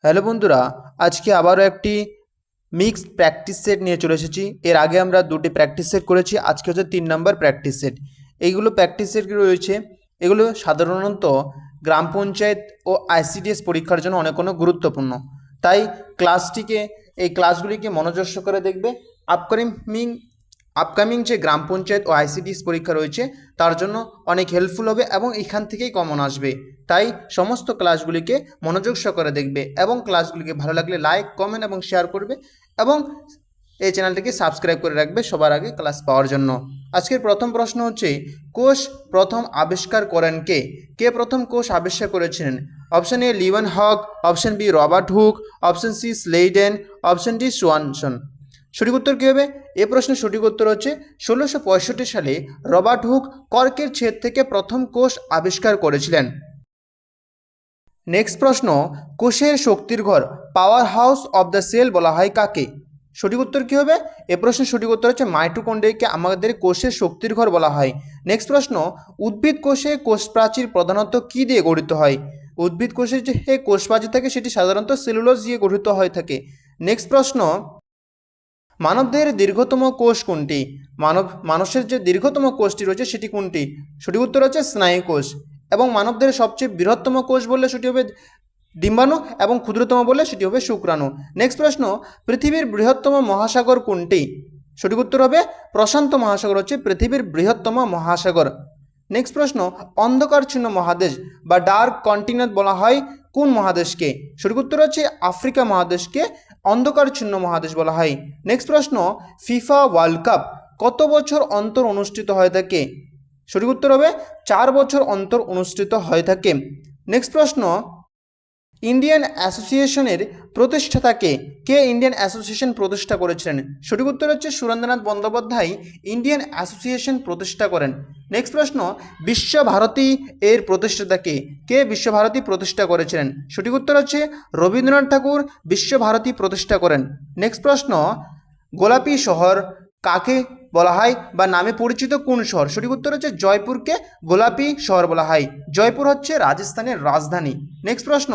Hello বন্ধুরা, আজকে আবারও একটি মিক্সড প্র্যাকটিস সেট নিয়ে চলে এসেছি। এর আগে আমরা দুটি প্র্যাকটিস সেট করেছি, আজকে হচ্ছে 3 নম্বর প্র্যাকটিস সেট। এইগুলো প্র্যাকটিস সেট রয়েছে, এগুলো সাধারণত গ্রাম পঞ্চায়েত ও আইসিডিএস পরীক্ষার জন্য অনেক গুরুত্বপূর্ণ। তাই এই ক্লাসগুলিকে মনোযোগ সহকারে দেখবে। আপকামিং যে গ্রাম পঞ্চায়েত ও আইসিডিএস পরীক্ষা রয়েছে তার জন্য অনেক হেল্পফুল হবে এবং এখান থেকেই কমন আসবে। তাই সমস্ত ক্লাসগুলিকে মনোযোগ সহকারে দেখবে এবং ক্লাসগুলিকে ভালো লাগলে লাইক, কমেন্ট এবং শেয়ার করবে এবং এই চ্যানেলটিকে সাবস্ক্রাইব করে রাখবে সবার আগে ক্লাস পাওয়ার জন্য। আজকের প্রথম প্রশ্ন হচ্ছে, কোষ প্রথম আবিষ্কার করেন কে? কে প্রথম কোষ আবিষ্কার করেছিলেন? Option A Leeuwenhoek, option B Robert Hooke, option C Schleiden, option D Swanson. সঠিক উত্তর কী হবে? এ প্রশ্নের সঠিক উত্তর হচ্ছে 1665 সালে রবার্ট হুক কর্কের ছেদ থেকে প্রথম কোষ আবিষ্কার করেছিলেন। নেক্সট প্রশ্ন, কোষের শক্তির ঘর powerhouse of the cell বলা হয় কাকে? সঠিক উত্তর কী হবে? এ প্রশ্নের সঠিক উত্তর হচ্ছে মাইটোকন্ড্রিয়াকে আমাদের কোষের শক্তির ঘর বলা হয়। নেক্সট প্রশ্ন, উদ্ভিদ কোষে কোষ প্রাচীর প্রধানত কী দিয়ে গঠিত হয়? উদ্ভিদ কোষের যে কোষ প্রাচীর থাকে সেটি সাধারণত সেলুলোজ দিয়ে গঠিত হয়ে থাকে। নেক্সট প্রশ্ন, মানবদেহের দীর্ঘতম কোষ কোনটি? মানুষের যে দীর্ঘতম কোষটি রয়েছে সেটি কোনটি? সঠিক উত্তর হচ্ছে স্নায়ু কোষ। এবং মানবদেহের সবচেয়ে বৃহত্তম কোষ বললে সেটি হবে ডিম্বাণু এবং ক্ষুদ্রতম বললে সেটি হবে শুক্রাণু। নেক্সট প্রশ্ন, পৃথিবীর বৃহত্তম মহাসাগর কোনটি? সঠিক উত্তর হবে প্রশান্ত মহাসাগর হচ্ছে পৃথিবীর বৃহত্তম মহাসাগর। নেক্সট প্রশ্ন, অন্ধকারচ্ছন্ন মহাদেশ বা ডার্ক কন্টিনেন্ট বলা হয় কোন মহাদেশকে? সঠিক উত্তর হচ্ছে আফ্রিকা মহাদেশকে অন্ধকারচ্ছন্ন মহাদেশ বলা হয়। নেক্সট প্রশ্ন, ফিফা ওয়ার্ল্ড কাপ কত বছর অন্তর অনুষ্ঠিত হয়ে থাকে? সঠিক উত্তর হবে 4 বছর অন্তর অনুষ্ঠিত হয়ে থাকে। নেক্সট প্রশ্ন, ইন্ডিয়ান অ্যাসোসিয়েশনের প্রতিষ্ঠাতা কে? কে ইন্ডিয়ান অ্যাসোসিয়েশন প্রতিষ্ঠা করেছিলেন? সঠিক উত্তর হচ্ছে সুরেন্দ্রনাথ বন্দ্যোপাধ্যায় ইন্ডিয়ান অ্যাসোসিয়েশন প্রতিষ্ঠা করেন। নেক্সট প্রশ্ন, বিশ্বভারতী এর প্রতিষ্ঠাতা কে? কে বিশ্বভারতী প্রতিষ্ঠা করেছিলেন? সঠিক উত্তর হচ্ছে রবীন্দ্রনাথ ঠাকুর বিশ্বভারতী প্রতিষ্ঠা করেন। নেক্সট প্রশ্ন, গোলাপি শহর কাকে বলা হয় বা নামে পরিচিত কোন শহর? সঠিক উত্তর হচ্ছে জয়পুরকে গোলাপি শহর বলা হয়। জয়পুর হচ্ছে রাজস্থানের রাজধানী। নেক্সট প্রশ্ন,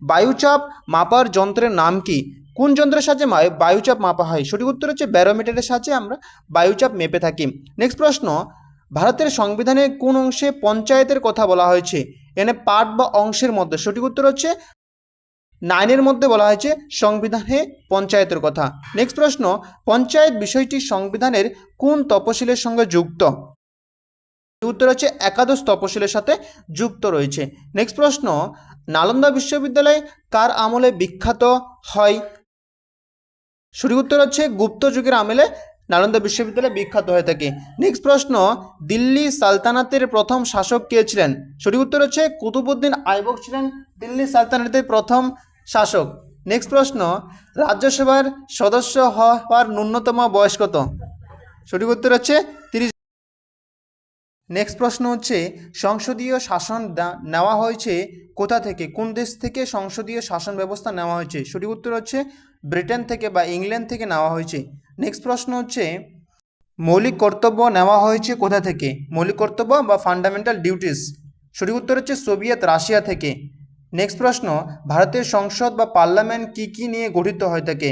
বায়ুচাপ মাপার যন্ত্রের নাম কি? কোন যন্ত্রের সাহায্যে বায়ুচাপ মাপা হয়? সঠিক উত্তর হচ্ছে ব্যারোমিটারের সাহায্যে আমরা বায়ুচাপ মেপে থাকি। নেক্সট প্রশ্ন, ভারতের সংবিধানে কোন অংশে পঞ্চায়েতের কথা বলা হয়েছে? এখানে পার্ট বা অংশের মধ্যে। সঠিক উত্তর হচ্ছে 9 মধ্যে বলা হয়েছে সংবিধানে পঞ্চায়েতের কথা। নেক্সট প্রশ্ন, পঞ্চায়েত বিষয়টি সংবিধানের কোন তপশিলের সঙ্গে যুক্ত? উত্তর হচ্ছে একাদশ তপশিলের সাথে যুক্ত রয়েছে। নেক্সট প্রশ্ন, নালন্দা বিশ্ববিদ্যালয় কার আমলে বিখ্যাত হয়? সঠিক উত্তর হচ্ছে গুপ্ত যুগের আমলে নালন্দা বিশ্ববিদ্যালয় বিখ্যাত হয়ে থাকে। নেক্সট প্রশ্ন, দিল্লি সালতানাতের প্রথম শাসক কে ছিলেন? সঠিক উত্তর হচ্ছে কুতুবউদ্দিন আইবক ছিলেন দিল্লি সালতানাতের প্রথম শাসক। নেক্সট প্রশ্ন, রাজ্যসভার সদস্য হওয়ার ন্যূনতম বয়স কত? সঠিক উত্তর হচ্ছে 30। নেক্সট প্রশ্ন হচ্ছে, সংসদীয় শাসন নেওয়া হয়েছে কোথা থেকে? কোন দেশ থেকে সংসদীয় শাসন ব্যবস্থা নেওয়া হয়েছে? সঠিক উত্তর হচ্ছে ব্রিটেন থেকে বা ইংল্যান্ড থেকে নেওয়া হয়েছে। নেক্সট প্রশ্ন হচ্ছে, মৌলিক কর্তব্য নেওয়া হয়েছে কোথা থেকে? মৌলিক কর্তব্য বা ফান্ডামেন্টাল ডিউটিস। সঠিক উত্তর হচ্ছে সোভিয়েত রাশিয়া থেকে। নেক্সট প্রশ্ন, ভারতের সংসদ বা পার্লামেন্ট কি কি নিয়ে গঠিত হয়ে থাকে?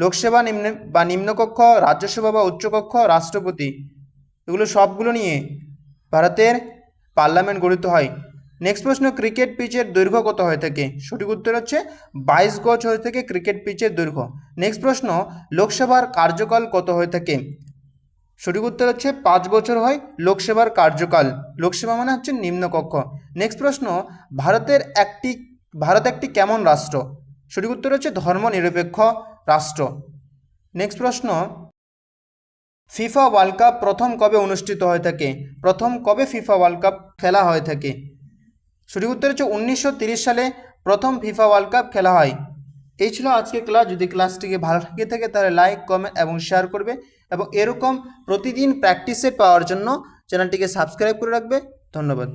লোকসভা নিম্নকক্ষ, রাজ্যসভা বা উচ্চকক্ষ, রাষ্ট্রপতি, এগুলো সবগুলো নিয়ে ভারতের পার্লামেন্ট গঠিত হয়। নেক্সট প্রশ্ন, ক্রিকেট পিচের দৈর্ঘ্য কত হয়ে থাকে? সঠিক উত্তর হচ্ছে 22 গজ হয়ে থাকে ক্রিকেট পিচের দৈর্ঘ্য। নেক্সট প্রশ্ন, লোকসভার কার্যকাল কত হয়ে থাকে? সঠিক উত্তর হচ্ছে 5 বছর হয় লোকসভার কার্যকাল। লোকসভা মানে হচ্ছে নিম্নকক্ষ। নেক্সট প্রশ্ন, ভারত একটি কেমন রাষ্ট্র? সঠিক উত্তর হচ্ছে ধর্মনিরপেক্ষ রাষ্ট্র। নেক্সট প্রশ্ন, ফিফা ওয়ার্ল্ড কাপ প্রথম কবে অনুষ্ঠিত হয়ে থাকে? প্রথম কবে ফিফা ওয়ার্ল্ড কাপ খেলা হয়ে থাকে? সঠিক উত্তর হচ্ছে 1930 সালে প্রথম ফিফা ওয়ার্ল্ড কাপ খেলা হয়। এই ছিল আজকের ক্লাস। যদি ক্লাসটিকে ভালো লাগে থাকে তাহলে লাইক, কমেন্ট এবং শেয়ার করবে এবং এরকম প্রতিদিন প্র্যাকটিস সেট পাওয়ার জন্য চ্যানেলটিকে সাবস্ক্রাইব করে রাখবে। ধন্যবাদ।